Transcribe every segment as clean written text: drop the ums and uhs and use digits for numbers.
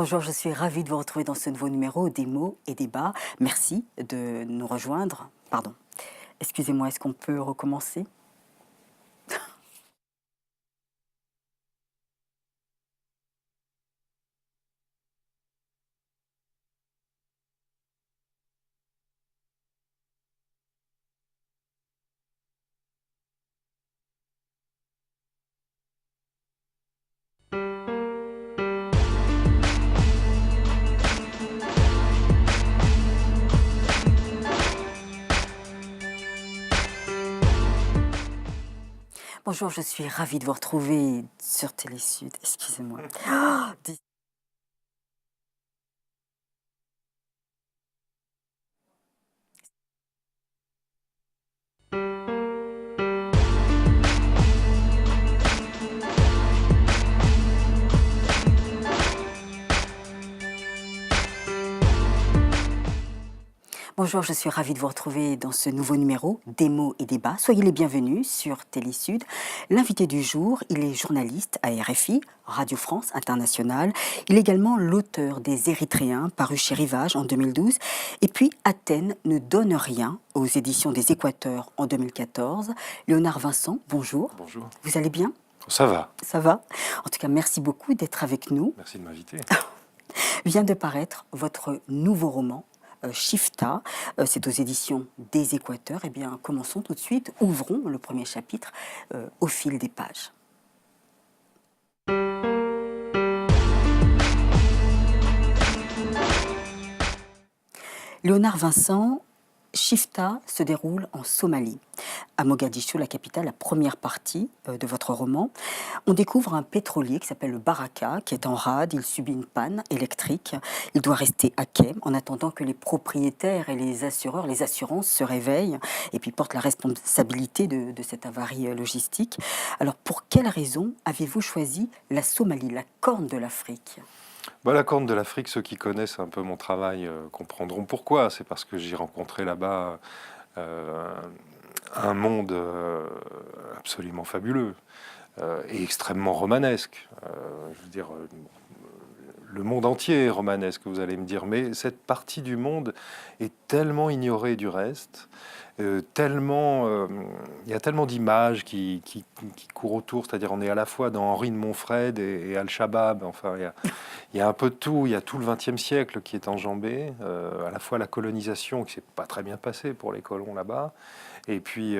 Bonjour, je suis ravie de vous retrouver dans ce nouveau numéro des mots et débats. Merci de nous rejoindre. Pardon. Excusez-moi, est-ce qu'on peut recommencer? Bonjour, je suis ravie de vous retrouver sur Télésud. Excusez-moi. Oh, Bonjour, je suis ravie de vous retrouver dans ce nouveau numéro des mots et débats. Soyez les bienvenus sur Télésud. L'invité du jour, il est journaliste à RFI, Radio France Internationale. Il est également l'auteur des Érythréens, paru chez Rivage en 2012. Et puis Athènes ne donne rien aux éditions des Équateurs en 2014. Léonard Vincent, bonjour. Bonjour. Vous allez bien? Ça va. Ça va? En tout cas, merci beaucoup d'être avec nous. Merci de m'inviter. Vient de paraître votre nouveau roman, Shifta, c'est aux éditions des Équateurs. Eh bien, commençons tout de suite, ouvrons le premier chapitre au fil des pages. Léonard Vincent, Shifta se déroule en Somalie. À Mogadiscio, la capitale, la première partie de votre roman, on découvre un pétrolier qui s'appelle le Baraka, qui est en rade. Il subit une panne électrique. Il doit rester à quai en attendant que les propriétaires et les assureurs, les assurances se réveillent et puis portent la responsabilité de cette avarie logistique. Alors, pour quelle raison avez-vous choisi la Somalie, la corne de l'Afrique ? La Corne de l'Afrique, ceux qui connaissent un peu mon travail comprendront pourquoi. C'est parce que j'ai rencontré là-bas un monde absolument fabuleux et extrêmement romanesque. Je veux dire, le monde entier est romanesque, vous allez me dire, mais cette partie du monde est tellement ignorée du reste. Il y a tellement d'images qui courent autour, c'est-à-dire on est à la fois dans Henri de Montfred et Al-Shabaab, enfin il y a un peu de tout, il y a tout le XXe siècle qui est enjambé, à la fois la colonisation qui s'est pas très bien passée pour les colons là-bas, et puis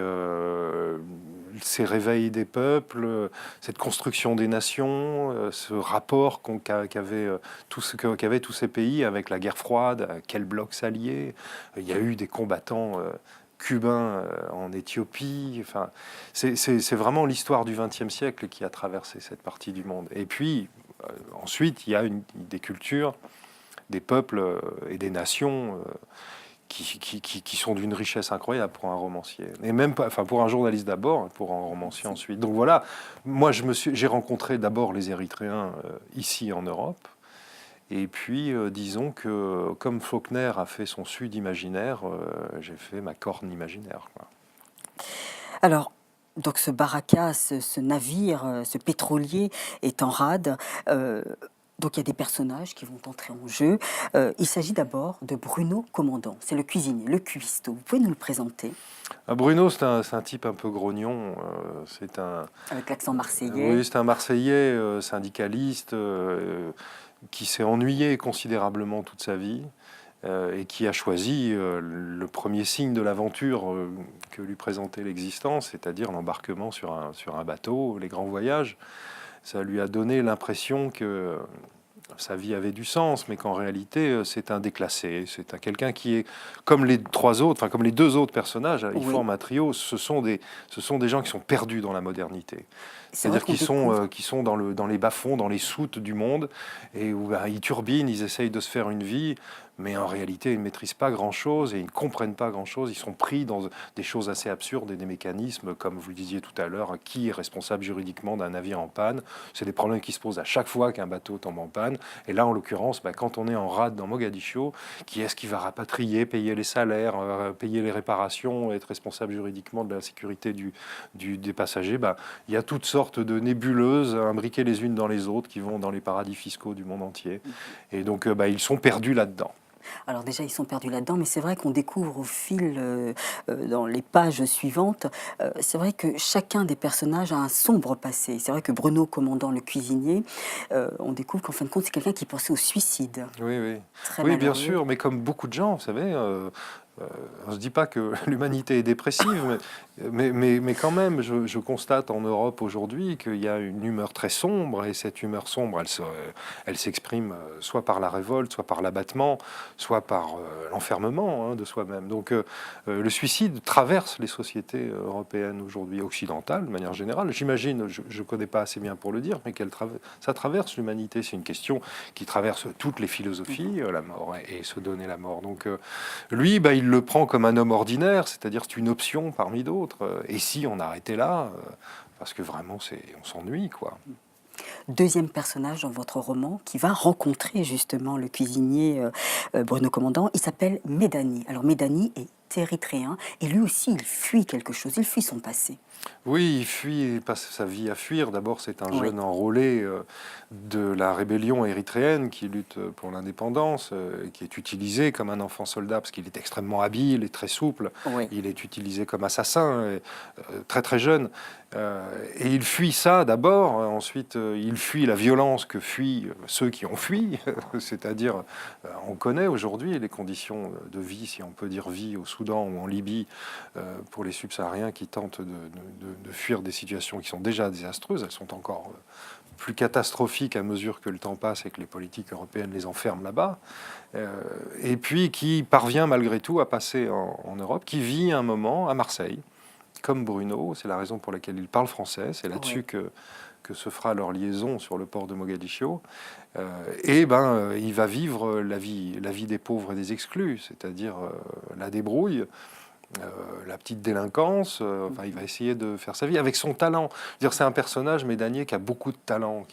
ces réveils des peuples, cette construction des nations, ce rapport qu'avaient tous ces pays avec la guerre froide, à quel bloc s'allier. Il y a eu des combattants cubains en Éthiopie. Enfin, c'est vraiment l'histoire du XXe siècle qui a traversé cette partie du monde. Et puis, ensuite, il y a des cultures, des peuples et des nations qui sont d'une richesse incroyable pour un romancier. Et même pas, enfin, pour un journaliste d'abord, pour un romancier ensuite. Donc voilà, moi, j'ai rencontré d'abord les Érythréens ici en Europe. Et puis, disons que comme Faulkner a fait son Sud imaginaire, j'ai fait ma Corne imaginaire, quoi. Alors, donc ce baraka, ce navire, ce pétrolier est en rade. Donc il y a des personnages qui vont entrer en jeu. Il s'agit d'abord de Bruno Commandant. C'est le cuisinier, le cuistot. Vous pouvez nous le présenter? Bruno, c'est un type un peu grognon. Avec l'accent marseillais. Oui, c'est un Marseillais syndicaliste qui s'est ennuyé considérablement toute sa vie. Et qui a choisi le premier signe de l'aventure que lui présentait l'existence, c'est-à-dire l'embarquement sur un bateau, les grands voyages. Ça lui a donné l'impression que sa vie avait du sens, mais qu'en réalité, c'est un déclassé. C'est quelqu'un qui est comme les trois autres, enfin comme les deux autres personnages, ils forment un trio. Ce sont des gens qui sont perdus dans la modernité. C'est-à-dire qu'ils sont dans les bas-fonds, dans les soutes du monde, et où ils turbinent, ils essayent de se faire une vie, mais en réalité, ils ne maîtrisent pas grand-chose et ils ne comprennent pas grand-chose. Ils sont pris dans des choses assez absurdes et des mécanismes, comme vous le disiez tout à l'heure, qui est responsable juridiquement d'un navire en panne. C'est des problèmes qui se posent à chaque fois qu'un bateau tombe en panne. Et là, en l'occurrence, quand on est en rade dans Mogadiscio, qui est-ce qui va rapatrier, payer les salaires, payer les réparations, être responsable juridiquement de la sécurité des passagers? Il y a toutes sortes de nébuleuses imbriquées les unes dans les autres qui vont dans les paradis fiscaux du monde entier. Et donc, ils sont perdus là-dedans. Alors déjà, ils sont perdus là-dedans, mais c'est vrai qu'on découvre au fil, dans les pages suivantes, c'est vrai que chacun des personnages a un sombre passé. C'est vrai que Bruno, commandant le cuisinier, on découvre qu'en fin de compte, c'est quelqu'un qui pensait au suicide. Oui, oui. Très Oui, bien malheureux. sûr, mais comme beaucoup de gens, vous savez, on ne se dit pas que l'humanité est dépressive, mais quand même, je constate en Europe aujourd'hui qu'il y a une humeur très sombre, et cette humeur sombre, elle s'exprime soit par la révolte, soit par l'abattement, soit par l'enfermement de soi-même. Donc le suicide traverse les sociétés européennes aujourd'hui, occidentales, de manière générale. J'imagine, je ne connais pas assez bien pour le dire, mais ça traverse l'humanité. C'est une question qui traverse toutes les philosophies, la mort et se donner la mort. Donc lui, il le prend comme un homme ordinaire, c'est-à-dire c'est une option parmi d'autres. Et si on arrêtait là, parce que vraiment, on s'ennuie, quoi. Deuxième personnage dans votre roman qui va rencontrer justement le cuisinier Bruno Commandant, il s'appelle Médani. Alors Médani est érythréen et lui aussi il fuit quelque chose, il fuit son passé. Oui, il fuit, il passe sa vie à fuir. D'abord, c'est un Oui. jeune enrôlé de la rébellion érythréenne qui lutte pour l'indépendance, qui est utilisé comme un enfant soldat parce qu'il est extrêmement habile et très souple. Oui. Il est utilisé comme assassin, très très jeune. Et il fuit ça d'abord. Ensuite, il fuit la violence que fuient ceux qui ont fui. C'est-à-dire, on connaît aujourd'hui les conditions de vie, si on peut dire vie, au Soudan ou en Libye, pour les subsahariens qui tentent de fuir des situations qui sont déjà désastreuses. Elles sont encore plus catastrophiques à mesure que le temps passe et que les politiques européennes les enferment là-bas. Et puis qui parvient malgré tout à passer en Europe, qui vit un moment à Marseille, comme Bruno. C'est la raison pour laquelle il parle français. C'est là-dessus que se fera leur liaison sur le port de Mogadiscio. Il va vivre la vie des pauvres et des exclus, c'est-à-dire la débrouille, la petite délinquance. Il va essayer de faire sa vie avec son talent. C'est un personnage, Médanier, qui a beaucoup de talent,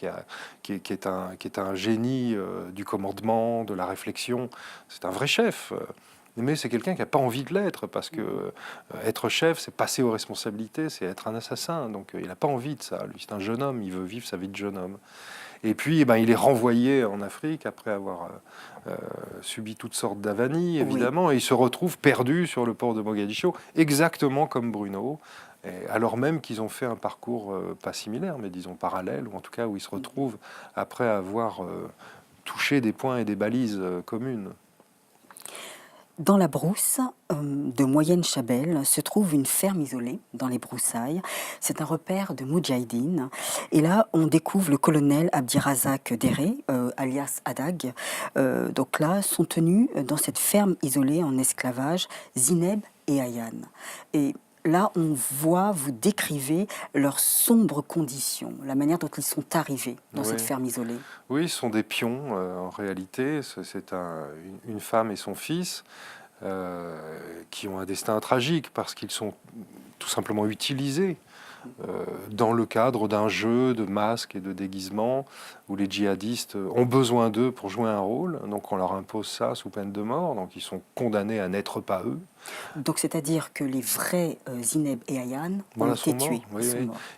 qui est un génie du commandement, de la réflexion. C'est un vrai chef. Mais c'est quelqu'un qui n'a pas envie de l'être, parce que être chef, c'est passer aux responsabilités, c'est être un assassin. Donc il n'a pas envie de ça. Lui, c'est un jeune homme, il veut vivre sa vie de jeune homme. Et puis, il est renvoyé en Afrique après avoir subi toutes sortes d'avanies, évidemment, Oui. et il se retrouve perdu sur le port de Mogadiscio, exactement comme Bruno, alors même qu'ils ont fait un parcours pas similaire, mais disons parallèle, ou en tout cas où ils se retrouvent après avoir touché des points et des balises communes. Dans la brousse de Moyenne Chabelle se trouve une ferme isolée dans les broussailles. C'est un repère de Moudjahidine. Et là, on découvre le colonel Abdirazak Déré, alias Adag. Donc là, sont tenus dans cette ferme isolée en esclavage Zineb et Ayan. Et là, on voit, vous décrivez leurs sombres conditions, la manière dont ils sont arrivés dans cette ferme isolée. Oui, ce sont des pions en réalité. C'est une femme et son fils qui ont un destin tragique parce qu'ils sont tout simplement utilisés dans le cadre d'un jeu de masques et de déguisements où les djihadistes ont besoin d'eux pour jouer un rôle. Donc on leur impose ça sous peine de mort. Donc ils sont condamnés à n'être pas eux. Donc, c'est-à-dire que les vrais Zineb et Ayan ont été tués.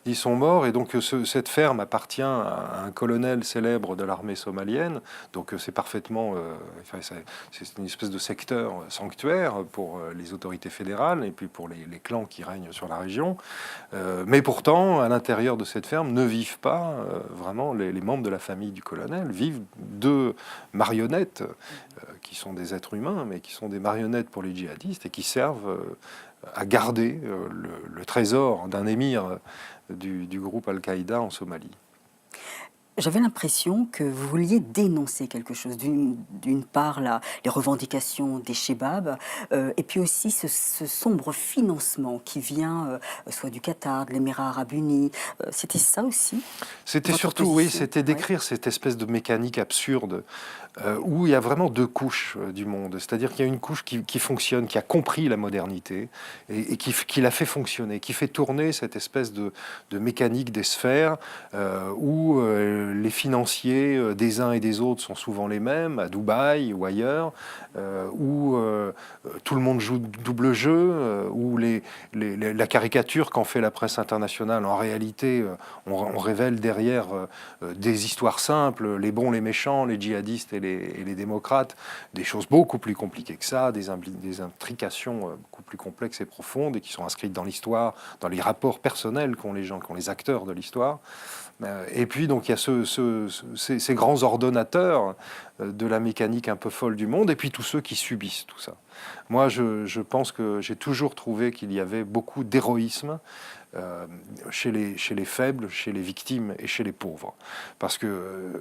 Ils sont morts, et donc cette ferme appartient à un colonel célèbre de l'armée somalienne. Donc c'est parfaitement, c'est une espèce de secteur sanctuaire pour les autorités fédérales et puis pour les clans qui règnent sur la région. Mais pourtant, à l'intérieur de cette ferme ne vivent pas vraiment les membres de la famille du colonel, vivent deux marionnettes qui sont des êtres humains, mais qui sont des marionnettes pour les djihadistes et qui servent à garder le trésor d'un émir du groupe Al-Qaïda en Somalie. J'avais l'impression que vous vouliez dénoncer quelque chose. D'une part, les revendications des Chebabs, et puis aussi ce sombre financement qui vient soit du Qatar, de l'Émirat arabe uni. C'était ça aussi, C'était votre surtout, oui, position? c'était Ouais. décrire cette espèce de mécanique absurde où il y a vraiment deux couches du monde. C'est-à-dire qu'il y a une couche qui fonctionne, qui a compris la modernité et qui la fait fonctionner, qui fait tourner cette espèce de mécanique des sphères où les financiers des uns et des autres sont souvent les mêmes, à Dubaï ou ailleurs, où tout le monde joue double jeu, où la caricature qu'en fait la presse internationale, en réalité, on révèle derrière des histoires simples, les bons, les méchants, les djihadistes et les démocrates, des choses beaucoup plus compliquées que ça, des intrications beaucoup plus complexes et profondes et qui sont inscrites dans l'histoire, dans les rapports personnels qu'ont les gens, qu'ont les acteurs de l'histoire. Et puis, donc, il y a ces grands ordonnateurs de la mécanique un peu folle du monde, et puis tous ceux qui subissent tout ça. Moi, je pense que j'ai toujours trouvé qu'il y avait beaucoup d'héroïsme chez les faibles, chez les victimes et chez les pauvres. Parce que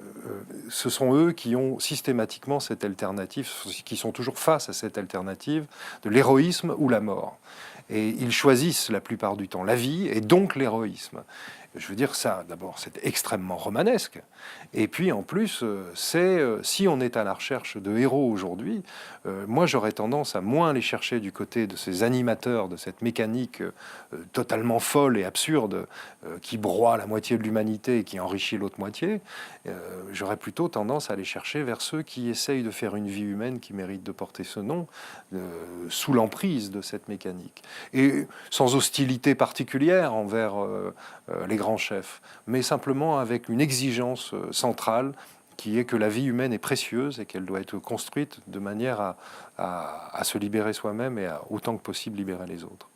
ce sont eux qui ont systématiquement cette alternative, qui sont toujours face à cette alternative de l'héroïsme ou la mort. Et ils choisissent la plupart du temps la vie et donc l'héroïsme. Je veux dire, ça, d'abord, c'est extrêmement romanesque. Et puis, en plus, si on est à la recherche de héros aujourd'hui, moi, j'aurais tendance à moins les chercher du côté de ces animateurs, de cette mécanique totalement folle et absurde qui broie la moitié de l'humanité et qui enrichit l'autre moitié. J'aurais plutôt tendance à les chercher vers ceux qui essayent de faire une vie humaine qui mérite de porter ce nom, sous l'emprise de cette mécanique. Et sans hostilité particulière envers les grands chefs, mais simplement avec une exigence centrale qui est que la vie humaine est précieuse et qu'elle doit être construite de manière à se libérer soi-même et à autant que possible libérer les autres.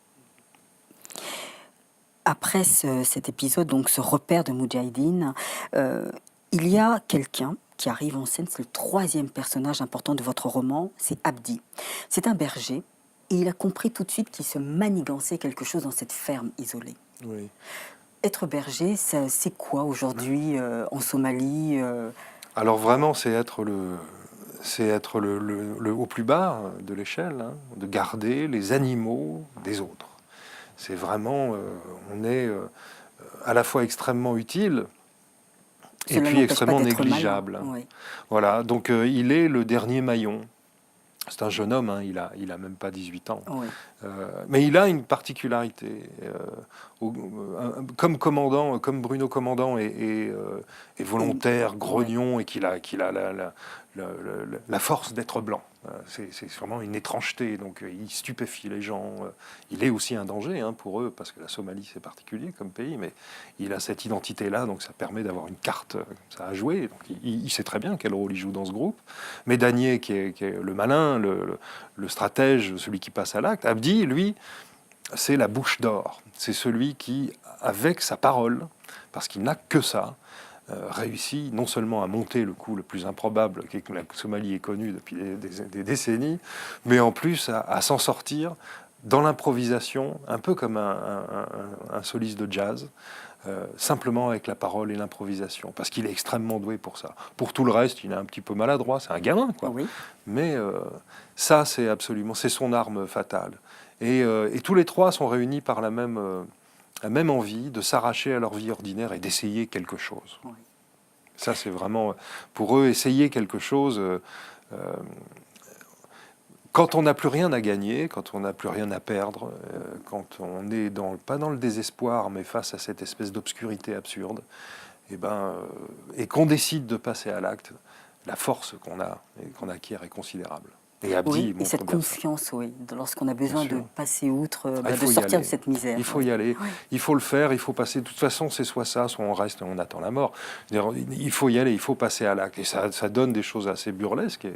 Après cet épisode, donc ce repère de Moudjahidine, il y a quelqu'un qui arrive en scène, c'est le troisième personnage important de votre roman, c'est Abdi. C'est un berger et il a compris tout de suite qu'il se manigançait quelque chose dans cette ferme isolée. Oui. Être berger, c'est quoi aujourd'hui en Somalie Alors vraiment, c'est être au plus bas de l'échelle, hein, de garder les animaux des autres. C'est vraiment, on est à la fois extrêmement utile et Cela puis n'empêche pas extrêmement d'être malin. négligeable. Oui. Voilà, donc il est le dernier maillon. C'est un jeune homme, hein, il a même pas 18 ans. Oui. Mais il a une particularité. Comme commandant, comme Bruno Commandant est volontaire, grognon, et qu'il a la force d'être blanc. C'est vraiment une étrangeté. Donc il stupéfie les gens. Il est aussi un danger hein, pour eux, parce que la Somalie c'est particulier comme pays, mais il a cette identité-là, donc ça permet d'avoir une carte ça à jouer. Donc, il sait très bien quel rôle il joue dans ce groupe. Mais Danier, qui est le malin, le stratège, celui qui passe à l'acte, Abdi, lui, c'est la bouche d'or. C'est celui qui, avec sa parole, parce qu'il n'a que ça, réussit non seulement à monter le coup le plus improbable que la Somalie ait connu depuis des décennies, mais en plus à s'en sortir dans l'improvisation, un peu comme un soliste de jazz, simplement avec la parole et l'improvisation, parce qu'il est extrêmement doué pour ça. Pour tout le reste, il est un petit peu maladroit, c'est un gamin, quoi. Oui. Mais ça, c'est son arme fatale. Et tous les trois sont réunis par la même envie de s'arracher à leur vie ordinaire et d'essayer quelque chose. Oui. Ça, c'est vraiment, pour eux, essayer quelque chose. Quand on n'a plus rien à gagner, quand on n'a plus rien à perdre, quand on est pas dans le désespoir, mais face à cette espèce d'obscurité absurde, et qu'on décide de passer à l'acte, la force qu'on a et qu'on acquiert est considérable. Et Abdi Oui, et montre cette bien ça. confiance, oui, lorsqu'on a besoin Bien de sûr. passer outre, Il de faut y sortir de aller. cette misère. Il faut Oui. y aller. Oui. Il faut le faire. Il faut passer. De toute façon, c'est soit ça, soit on reste et on attend la mort. Il faut y aller. Il faut passer à l'acte. Et ça donne des choses assez burlesques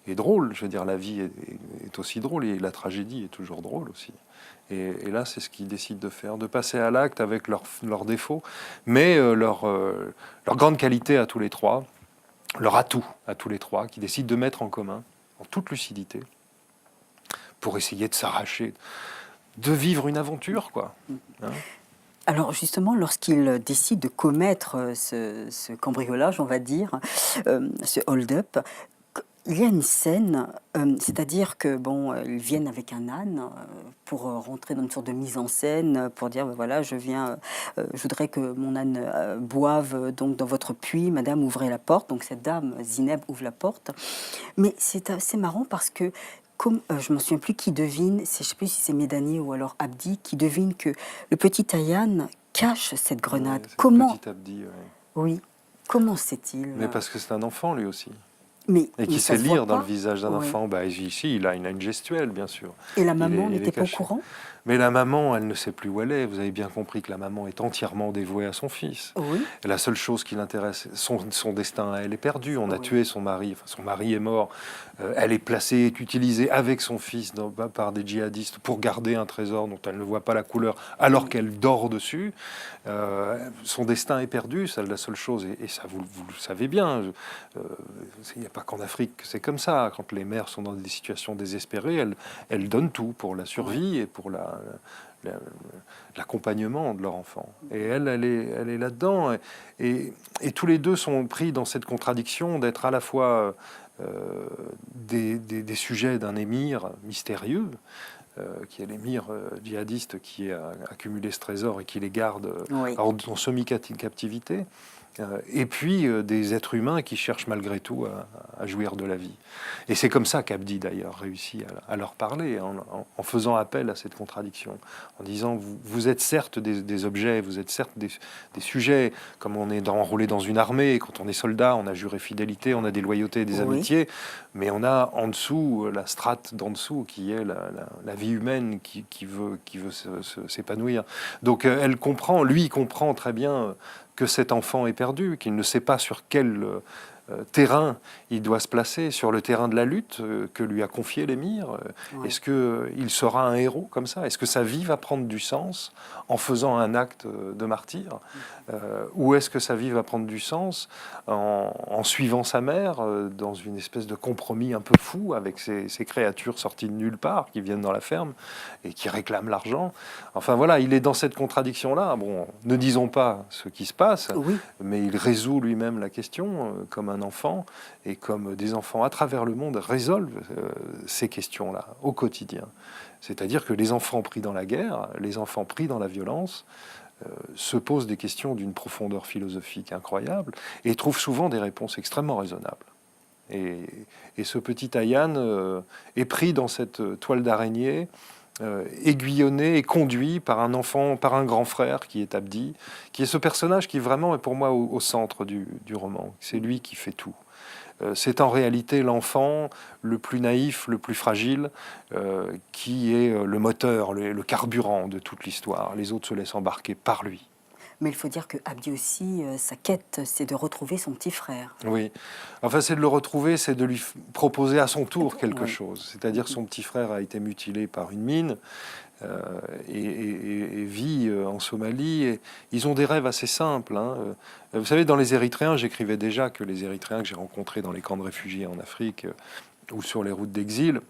et drôles. Je veux dire, la vie est aussi drôle et la tragédie est toujours drôle aussi. Et là, c'est ce qu'ils décident de faire, de passer à l'acte avec leurs défauts, mais leur grande qualité à tous les trois, leur atout à tous les trois, qui décident de mettre en commun, en toute lucidité, pour essayer de s'arracher, de vivre une aventure, quoi. Hein. Alors justement, lorsqu'il décide de commettre ce cambriolage, on va dire, ce hold-up, il y a une scène, c'est-à-dire que bon, ils viennent avec un âne pour rentrer dans une sorte de mise en scène, pour dire, ben voilà, je voudrais que mon âne boive donc dans votre puits, madame, ouvrez la porte. Donc cette dame, Zineb, ouvre la porte. Mais c'est assez marrant parce que, comme je ne m'en souviens plus qui devine, je ne sais plus si c'est Médani ou alors Abdi, qui devine que le petit Ayaan cache cette Ouais, grenade. c'est le Comment, petit Abdi, ouais. oui, comment sait-il? Mais parce que c'est un enfant lui aussi. Et Mais qui ça sait se voit lire dans le pas. visage d'un Oui. enfant, bah, ici, il a une gestuelle, bien sûr. Et la maman Il est n'était pas au caché. courant? Mais la maman, elle ne sait plus où elle est. Vous avez bien compris que la maman est entièrement dévouée à son fils. Oui, Et la seule chose qui l'intéresse, son destin, elle est perdue. On a oui, tué son mari, enfin, son mari est mort. Elle est placée, est utilisée avec son fils par des djihadistes pour garder un trésor dont elle ne voit pas la couleur, alors oui, qu'elle dort dessus. Son destin est perdu, c'est la seule chose. Et ça, vous le savez bien. Il n'y a pas qu'en Afrique que c'est comme ça. Quand les mères sont dans des situations désespérées, elles donnent tout pour la oui, survie et pour la- l'accompagnement de leur enfant. Et elle est là-dedans. Et tous les deux sont pris dans cette contradiction d'être à la fois des sujets d'un émir mystérieux, qui est l'émir djihadiste qui a accumulé ce trésor et qui les garde oui. en semi-captivité, et puis des êtres humains qui cherchent malgré tout à jouir de la vie. Et c'est comme ça qu'Abdi d'ailleurs réussit à leur parler, en faisant appel à cette contradiction, en disant vous êtes certes des objets, vous êtes certes des sujets, comme on est enrôlé dans une armée, quand on est soldat, on a juré fidélité, on a des loyautés et des Oui, amitiés, mais on a en dessous la strate d'en dessous qui est la vie humaine qui veut s'épanouir. Donc elle comprend, lui il comprend très bien que cet enfant est perdu, qu'il ne sait pas sur quel terrain il doit se placer, sur le terrain de la lutte que lui a confié l'émir. oui, Est-ce qu'il sera un héros comme ça? Est-ce que sa vie va prendre du sens en faisant un acte de martyr? Ou est-ce que sa vie va prendre du sens en suivant sa mère dans une espèce de compromis un peu fou avec ces créatures sorties de nulle part qui viennent dans la ferme et qui réclament l'argent? Enfin voilà, il est dans cette contradiction-là. Bon, ne disons pas ce qui se passe, oui. mais il résout lui-même la question comme un enfant et comme des enfants à travers le monde résolvent ces questions-là au quotidien. C'est-à-dire que les enfants pris dans la guerre, les enfants pris dans la violence, se posent des questions d'une profondeur philosophique incroyable et trouvent souvent des réponses extrêmement raisonnables. Et, et ce petit Ayaan est pris dans cette toile d'araignée, aiguillonné et conduit par un enfant, par un grand frère qui est Abdi, qui est ce personnage qui vraiment est pour moi au centre du roman. C'est lui qui fait tout. C'est en réalité l'enfant le plus naïf, le plus fragile, qui est le moteur, le carburant de toute l'histoire. Les autres se laissent embarquer par lui. Mais il faut dire que Abdi aussi, sa quête, c'est de retrouver son petit frère. Oui, enfin c'est de le retrouver, c'est de lui proposer à son tour quelque Oui, chose. C'est-à-dire son petit frère a été mutilé par une mine euh, et vit en Somalie. Et ils ont des rêves assez simples, hein. Vous savez, dans les Érythréens, j'écrivais déjà que les Érythréens que j'ai rencontrés dans les camps de réfugiés en Afrique ou sur les routes d'exil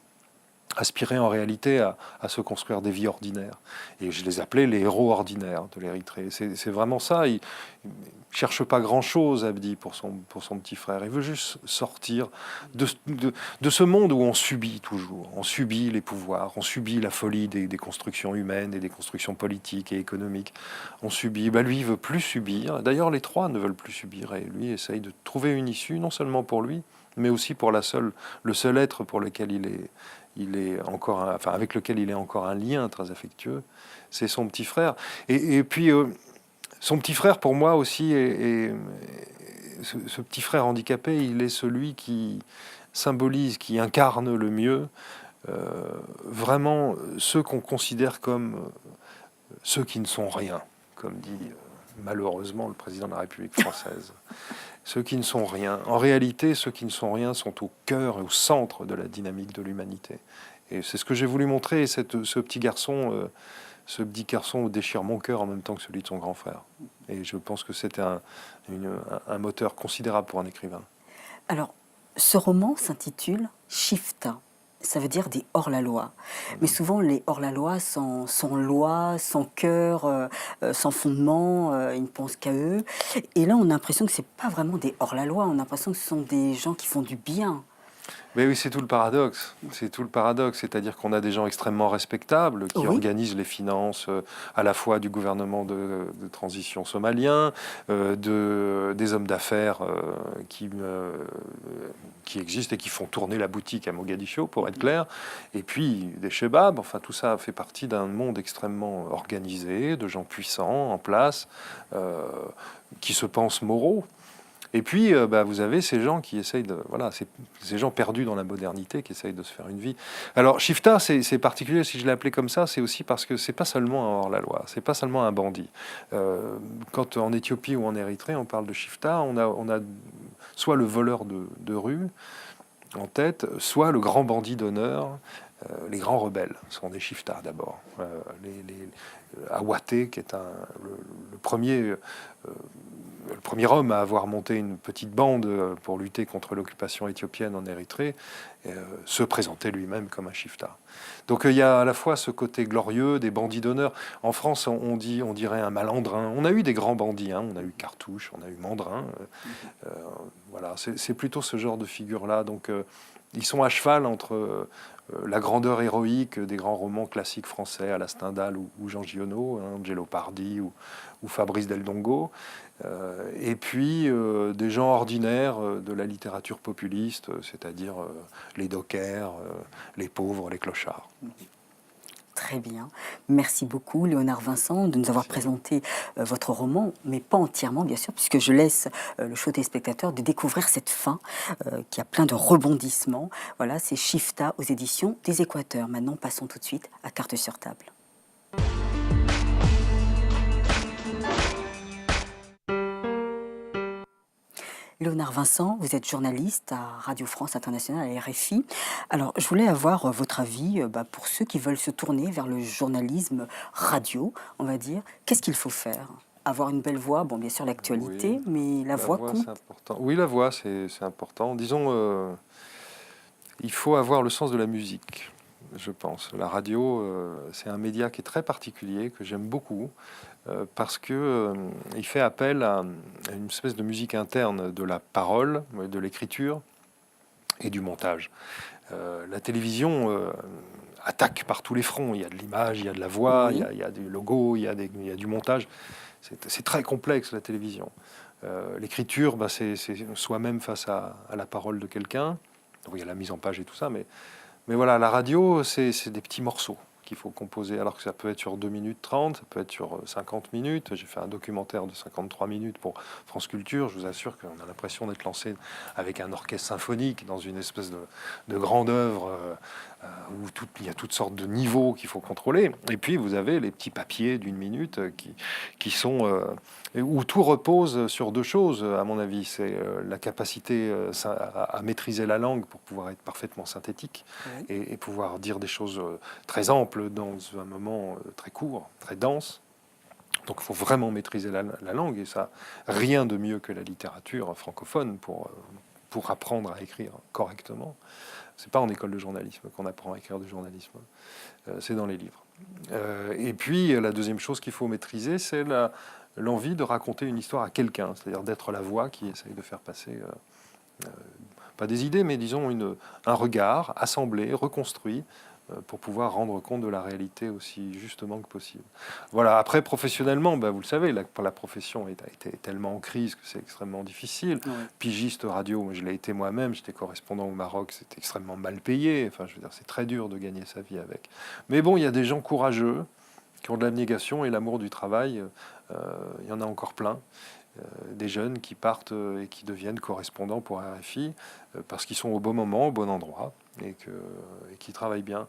aspiraient en réalité à se construire des vies ordinaires. Et je les appelais les héros ordinaires de l'Érythrée. C'est vraiment ça. Il ne cherche pas grand-chose, Abdi, pour son petit frère. Il veut juste sortir de ce monde où on subit toujours. On subit les pouvoirs, on subit la folie des constructions humaines et des constructions politiques et économiques. On subit. Bah, lui, il veut plus subir. D'ailleurs, les trois ne veulent plus subir. Et lui essaye de trouver une issue, non seulement pour lui, mais aussi pour le seul être pour lequel il est encore, enfin avec lequel il est encore un lien très affectueux, c'est son petit frère. Et puis son petit frère pour moi aussi ce petit frère handicapé, il est celui qui symbolise, qui incarne le mieux vraiment ceux qu'on considère comme ceux qui ne sont rien, comme dit malheureusement le président de la République française. Ceux qui ne sont rien. En réalité, ceux qui ne sont rien sont au cœur et au centre de la dynamique de l'humanité. Et c'est ce que j'ai voulu montrer. Ce petit garçon déchire mon cœur en même temps que celui de son grand frère. Et je pense que c'était un moteur considérable pour un écrivain. alors, ce roman s'intitule Shifta. ça veut dire des hors-la-loi. Mais souvent, les hors-la-loi sans loi, sans cœur, sans fondement, ils ne pensent qu'à eux. Et là, on a l'impression que ce n'est pas vraiment des hors-la-loi, on a l'impression que ce sont des gens qui font du bien. Mais oui, c'est tout le paradoxe. C'est tout le paradoxe. C'est-à-dire qu'on a des gens extrêmement respectables qui Oui, organisent les finances à la fois du gouvernement de transition somalien, des hommes d'affaires qui existent et qui font tourner la boutique à Mogadiscio, pour être clair. Et puis des chebabs. Enfin, tout ça fait partie d'un monde extrêmement organisé, de gens puissants en place, euh, qui se pensent moraux. Et puis, vous avez ces gens qui essayent de... Voilà, ces gens perdus dans la modernité qui essayent de se faire une vie. Alors, Shifta, c'est particulier, si je l'ai appelé comme ça, c'est aussi parce que c'est pas seulement un hors-la-loi, c'est pas seulement un bandit. Quand en Éthiopie ou en Érythrée, on parle de Shifta, on a soit le voleur de rue en tête, soit le grand bandit d'honneur, les grands rebelles sont des Shifta d'abord. Awate, qui est le premier le premier homme à avoir monté une petite bande pour lutter contre l'occupation éthiopienne en Érythrée, se présentait lui-même comme un Shifta. Donc il y a à la fois ce côté glorieux des bandits d'honneur. En France, on dirait un malandrin. On a eu des grands bandits, hein. On a eu Cartouche, on a eu Mandrin. Voilà, c'est plutôt ce genre de figure-là. Donc ils sont à cheval entre la grandeur héroïque des grands romans classiques français, à la Stendhal ou Jean Giono, hein, Angelo Pardi ou Fabrice Del Dongo, et puis des gens ordinaires de la littérature populiste, c'est-à-dire les dockers, les pauvres, les clochards. très bien. Merci beaucoup, Léonard Vincent, de nous avoir Merci. présenté votre roman, mais pas entièrement, bien sûr, puisque je laisse le choix des spectateurs de découvrir cette fin qui a plein de rebondissements. Voilà, c'est Shifta aux éditions des Équateurs. Maintenant, passons tout de suite à Carte sur table. Léonard Vincent, vous êtes journaliste à Radio France Internationale, à RFI. Alors, je voulais avoir votre avis pour ceux qui veulent se tourner vers le journalisme radio, on va dire. Qu'est-ce qu'il faut faire? Avoir une belle voix, bon, bien sûr, l'actualité, Oui, mais la voix c'est compte. important. Oui, la voix, c'est important. Disons, il faut avoir le sens de la musique, je pense. La radio, c'est un média qui est très particulier, que j'aime beaucoup, parce que il fait appel à une espèce de musique interne de la parole, de l'écriture et du montage. La télévision attaque par tous les fronts. Il y a de l'image, il y a de la voix, Oui, il y a du logo, il y a du montage. C'est très complexe, la télévision. L'écriture, c'est soi-même face à la parole de quelqu'un. Donc, il y a la mise en page et tout ça, mais voilà, la radio, c'est des petits morceaux qu'il faut composer, alors que ça peut être sur 2 minutes 30, ça peut être sur 50 minutes. J'ai fait un documentaire de 53 minutes pour France Culture. Je vous assure qu'on a l'impression d'être lancé avec un orchestre symphonique dans une espèce de grande œuvre où il y a toutes sortes de niveaux qu'il faut contrôler. Et puis, vous avez les petits papiers d'une minute qui sont... où tout repose sur deux choses, à mon avis. C'est la capacité à maîtriser la langue pour pouvoir être parfaitement synthétique oui. et pouvoir dire des choses très amples dans un moment très court, très dense. Donc il faut vraiment maîtriser la langue, et ça, rien de mieux que la littérature francophone pour apprendre à écrire correctement. C'est pas en école de journalisme qu'on apprend à écrire du journalisme, c'est dans les livres. Et puis la deuxième chose qu'il faut maîtriser, c'est l'envie de raconter une histoire à quelqu'un, c'est-à-dire d'être la voix qui essaye de faire passer, pas des idées, mais disons un regard assemblé, reconstruit, pour pouvoir rendre compte de la réalité aussi justement que possible. Voilà, après professionnellement, vous le savez, la profession est tellement en crise que c'est extrêmement difficile. Oui. Pigiste radio, je l'ai été moi-même, j'étais correspondant au Maroc, c'était extrêmement mal payé, enfin je veux dire, c'est très dur de gagner sa vie avec. Mais bon, il y a des gens courageux qui ont de l'abnégation et l'amour du travail, il y en a encore plein. Des jeunes qui partent et qui deviennent correspondants pour RFI parce qu'ils sont au bon moment, au bon endroit et qui travaillent bien.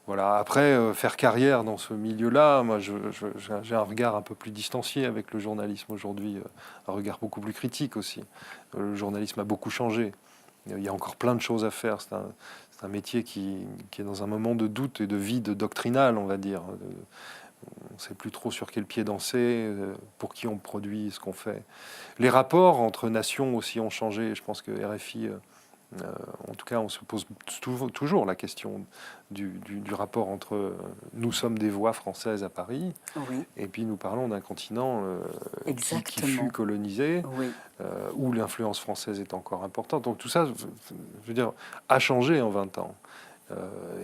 Voilà. Après, faire carrière dans ce milieu-là, moi, j'ai un regard un peu plus distancié avec le journalisme aujourd'hui, un regard beaucoup plus critique aussi. Le journalisme a beaucoup changé. Il y a encore plein de choses à faire. C'est un métier qui est dans un moment de doute et de vide doctrinal, on va dire. On ne sait plus trop sur quel pied danser, pour qui on produit ce qu'on fait. Les rapports entre nations aussi ont changé. Je pense que RFI En tout cas, on se pose toujours la question du rapport entre nous sommes des voix françaises à Paris, Oui, et puis nous parlons d'un continent qui fut exactement. colonisé, Oui. où l'influence française est encore importante. Donc tout ça, je veux dire, a changé en 20 ans.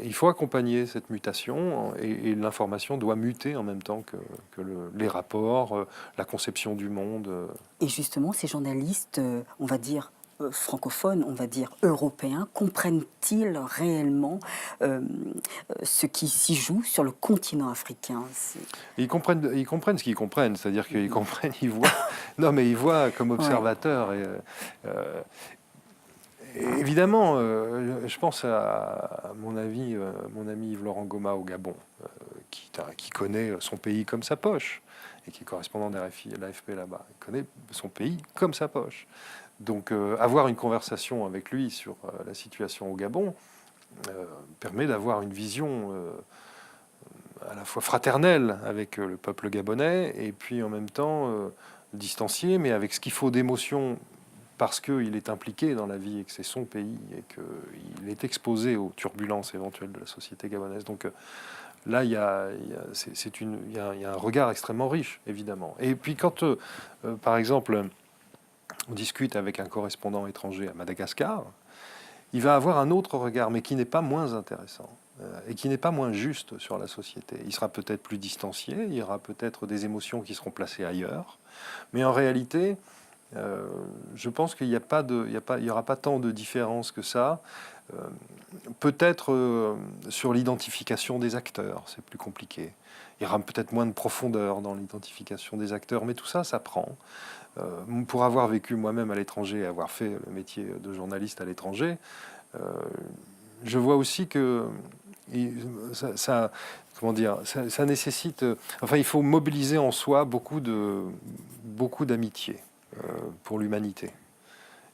Il faut accompagner cette mutation et l'information doit muter en même temps que les rapports, la conception du monde. Et justement, ces journalistes, on va dire francophones, on va dire européens, comprennent-ils réellement ce qui s'y joue sur le continent africain? Ils comprennent ce qu'ils comprennent, c'est-à-dire qu'ils comprennent, ils voient. Non, mais ils voient comme Ouais, observateurs. Euh, et évidemment, je pense à mon ami Yves-Laurent Goma au Gabon, qui connaît son pays comme sa poche et qui est correspondant d'RFI et de l'AFP là-bas. Il connaît son pays comme sa poche. Donc, avoir une conversation avec lui sur la situation au Gabon permet d'avoir une vision à la fois fraternelle avec le peuple gabonais et puis en même temps distanciée, mais avec ce qu'il faut d'émotion parce qu'il est impliqué dans la vie et que c'est son pays et qu'il est exposé aux turbulences éventuelles de la société gabonaise. Donc là, il y a un regard extrêmement riche, évidemment. Et puis quand, par exemple, on discute avec un correspondant étranger à Madagascar, il va avoir un autre regard, mais qui n'est pas moins intéressant et qui n'est pas moins juste sur la société. Il sera peut-être plus distancié, il y aura peut-être des émotions qui seront placées ailleurs, mais en réalité, je pense qu'il n'y a pas il y aura pas tant de différence que ça. Euh, Peut-être sur l'identification des acteurs, c'est plus compliqué. Il y aura peut-être moins de profondeur dans l'identification des acteurs, mais tout ça, ça prend. Pour avoir vécu moi-même à l'étranger et avoir fait le métier de journaliste à l'étranger, euh, je vois aussi que comment dire, ça nécessite. Enfin, il faut mobiliser en soi beaucoup d'amitié pour l'humanité.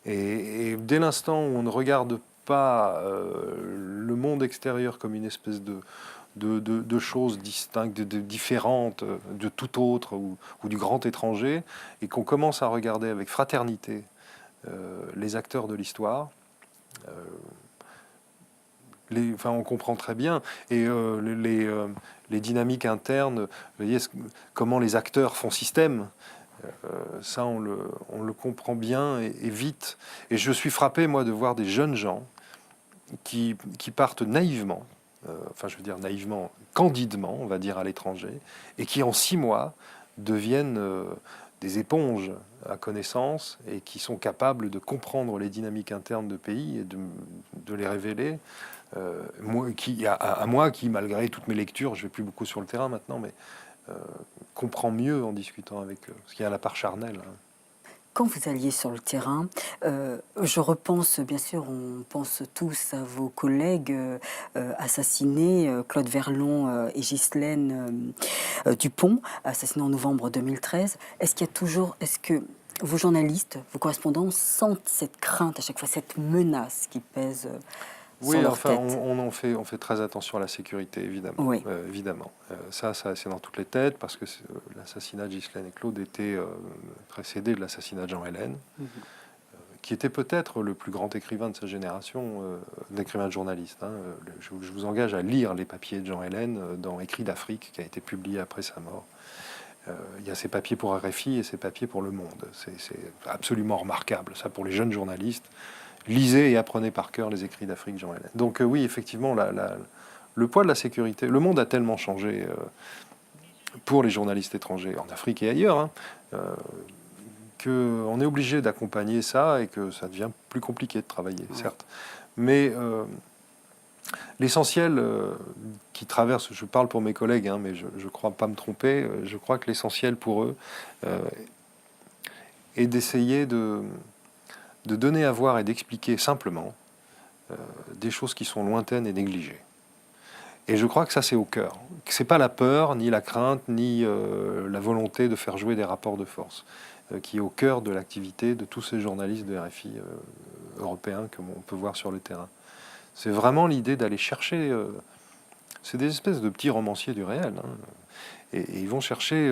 Et dès l'instant où on ne regarde pas le monde extérieur comme une espèce de choses distinctes, différentes de tout autre ou du grand étranger, et qu'on commence à regarder avec fraternité les acteurs de l'histoire, euh, enfin, on comprend très bien. Et les dynamiques internes, vous voyez, comment les acteurs font système, ça on le comprend bien et vite. Et je suis frappé, moi, de voir des jeunes gens qui partent naïvement, enfin je veux dire naïvement, candidement, on va dire, à l'étranger, et qui en 6 mois deviennent des éponges à connaissance et qui sont capables de comprendre les dynamiques internes de pays et de les révéler. À moi qui, malgré toutes mes lectures, je vais plus beaucoup sur le terrain maintenant, mais euh, comprend mieux en discutant avec eux, parce qu'il y a la part charnelle. Hein. quand vous alliez sur le terrain, je repense, bien sûr, on pense tous à vos collègues assassinés, Claude Verlon et Ghislaine Dupont, assassinés en novembre 2013. Est-ce que vos journalistes, vos correspondants sentent cette crainte à chaque fois, cette menace qui pèse sur Oui, leur enfin, tête? on fait très attention à la sécurité, évidemment. Oui. Évidemment. Ça, c'est dans toutes les têtes, parce que l'assassinat de Ghislaine et Claude était précédé de l'assassinat de Jean Hélène, qui était peut-être le plus grand écrivain de sa génération, d'écrivain de journaliste. Hein. Je vous engage à lire les papiers de Jean Hélène dans Écrits d'Afrique, qui a été publié après sa mort. Il y a ses papiers pour RFI et ses papiers pour Le Monde. C'est absolument remarquable, ça, pour les jeunes journalistes. Lisez et apprenez par cœur les écrits d'Afrique, Jean Hélène. Donc oui, effectivement, le poids de la sécurité, le monde a tellement changé pour les journalistes étrangers, en Afrique et ailleurs, hein, qu'on est obligé d'accompagner ça et que ça devient plus compliqué de travailler, certes. Mais l'essentiel qui traverse, je parle pour mes collègues, hein, mais je ne crois pas me tromper, je crois que l'essentiel pour eux est d'essayer de donner à voir et d'expliquer simplement des choses qui sont lointaines et négligées. Et je crois que ça, c'est au cœur. C'est pas la peur, ni la crainte, ni la volonté de faire jouer des rapports de force qui est au cœur de l'activité de tous ces journalistes de RFI européens que on peut voir sur le terrain. C'est vraiment l'idée d'aller chercher... c'est des espèces de petits romanciers du réel. Hein, et ils vont chercher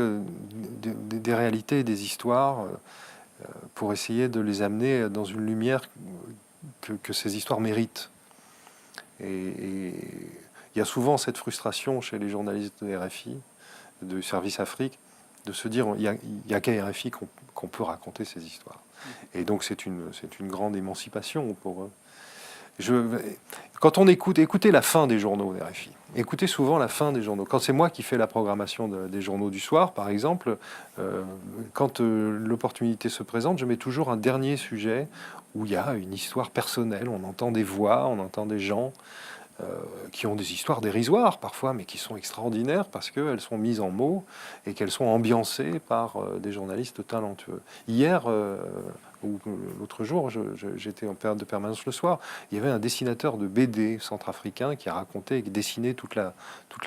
des réalités et des histoires pour essayer de les amener dans une lumière que ces histoires méritent. Et il y a souvent cette frustration chez les journalistes de RFI, de Service Afrique, de se dire il y a qu'à RFI qu'on peut raconter ces histoires. Et donc c'est une grande émancipation pour eux. Quand on écoutez la fin des journaux de RFI, écoutez souvent la fin des journaux. Quand c'est moi qui fais la programmation des journaux du soir, par exemple, quand l'opportunité se présente, je mets toujours un dernier sujet où il y a une histoire personnelle. On entend des voix, on entend des gens qui ont des histoires dérisoires parfois, mais qui sont extraordinaires parce qu'elles sont mises en mots et qu'elles sont ambiancées par des journalistes talentueux. Hier, ou l'autre jour, j'étais en période de permanence le soir, il y avait un dessinateur de BD centrafricain qui a raconté et qui dessinait toute la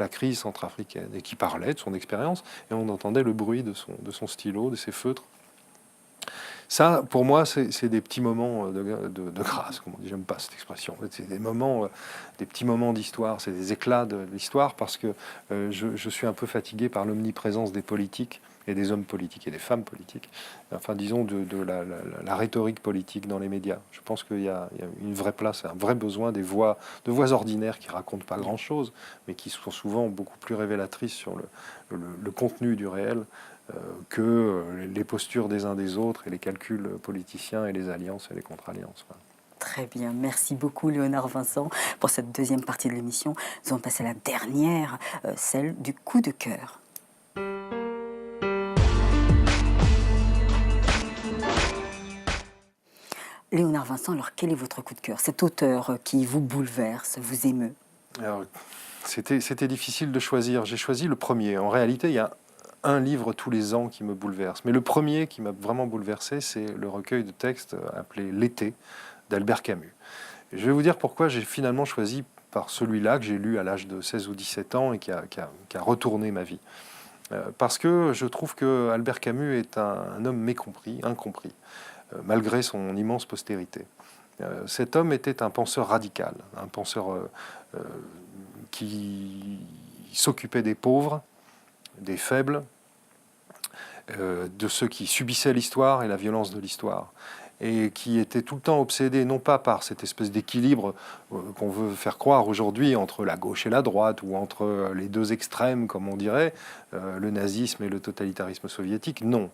crise centrafricaine et qui parlait de son expérience, et on entendait le bruit de son stylo, de ses feutres. Ça, pour moi, c'est des petits moments de grâce, comme on dit. J'aime pas cette expression. C'est des moments, des petits moments d'histoire. C'est des éclats de l'histoire parce que je suis un peu fatigué par l'omniprésence des politiques et des hommes politiques et des femmes politiques. Enfin, disons de la rhétorique politique dans les médias. Je pense qu'il y a une vraie place, un vrai besoin de voix ordinaires qui racontent pas grand-chose, mais qui sont souvent beaucoup plus révélatrices sur le contenu du réel. Que les postures des uns des autres et les calculs politiciens et les alliances et les contre-alliances. Très bien, merci beaucoup Léonard Vincent pour cette deuxième partie de l'émission. Nous allons passer à la dernière, celle du coup de cœur. Léonard Vincent, alors quel est votre coup de cœur? Cet auteur qui vous bouleverse, vous émeut? Alors, c'était difficile de choisir. J'ai choisi le premier. En réalité, il y a un livre tous les ans qui me bouleverse. Mais le premier qui m'a vraiment bouleversé, c'est le recueil de textes appelé L'été d'Albert Camus. Et je vais vous dire pourquoi j'ai finalement choisi par celui-là que j'ai lu à l'âge de 16 ou 17 ans et qui a retourné ma vie. Parce que je trouve que Albert Camus est un homme mécompris, incompris, malgré son immense postérité. Cet homme était un penseur radical, un penseur qui s'occupait des pauvres, des faibles, de ceux qui subissaient l'histoire et la violence de l'histoire, et qui était tout le temps obsédé non pas par cette espèce d'équilibre qu'on veut faire croire aujourd'hui entre la gauche et la droite, ou entre les deux extrêmes, comme on dirait, le nazisme et le totalitarisme soviétique. Non.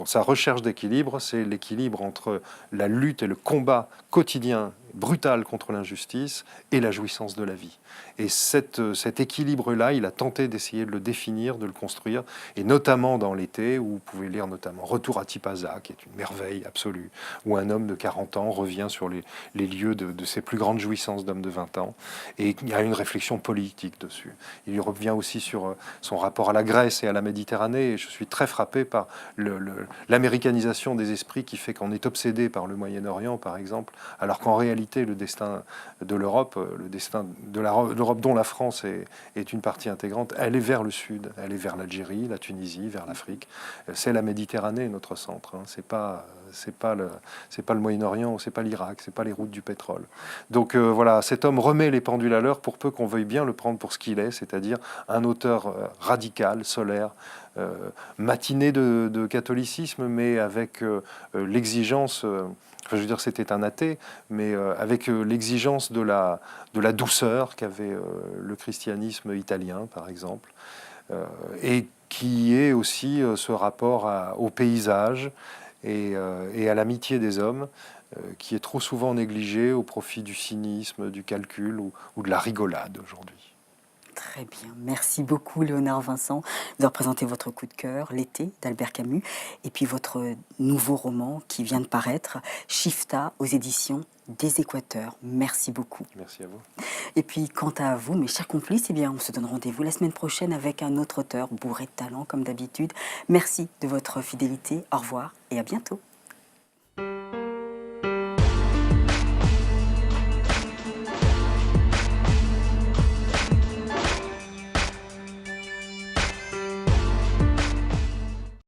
Sa recherche d'équilibre, c'est l'équilibre entre la lutte et le combat quotidien, brutal contre l'injustice, et la jouissance de la vie. Et cet équilibre-là, il a tenté d'essayer de le définir, de le construire, et notamment dans L'été, où vous pouvez lire notamment Retour à Tipaza, qui est une merveille absolue, où un homme de 40 ans revient sur les lieux de ses plus grandes jouissances d'homme de 20 ans, et il y a une réflexion politique dessus. Il revient aussi sur son rapport à la Grèce et à la Méditerranée, et je suis très frappé par l'américanisation des esprits qui fait qu'on est obsédé par le Moyen-Orient, par exemple, alors qu'en réalité, le destin de l'Europe, le destin de l'Europe dont la France est une partie intégrante, elle est vers le sud, elle est vers l'Algérie, la Tunisie, vers l'Afrique. C'est la Méditerranée notre centre. Hein. C'est pas le Moyen-Orient, c'est pas l'Irak, c'est pas les routes du pétrole. Donc voilà, cet homme remet les pendules à l'heure pour peu qu'on veuille bien le prendre pour ce qu'il est, c'est-à-dire un auteur radical, solaire, matiné de catholicisme, mais avec l'exigence. Enfin, je veux dire, c'était un athée, mais avec l'exigence de la douceur qu'avait le christianisme italien, par exemple, et qui est aussi ce rapport au paysage et à l'amitié des hommes, qui est trop souvent négligé au profit du cynisme, du calcul ou de la rigolade aujourd'hui. Très bien. Merci beaucoup, Léonard Vincent, d'avoir présenté votre coup de cœur, L'été, d'Albert Camus, et puis votre nouveau roman qui vient de paraître, Shifta, aux éditions des Équateurs. Merci beaucoup. Merci à vous. Et puis, quant à vous, mes chers complices, eh bien, on se donne rendez-vous la semaine prochaine avec un autre auteur bourré de talent, comme d'habitude. Merci de votre fidélité. Au revoir et à bientôt.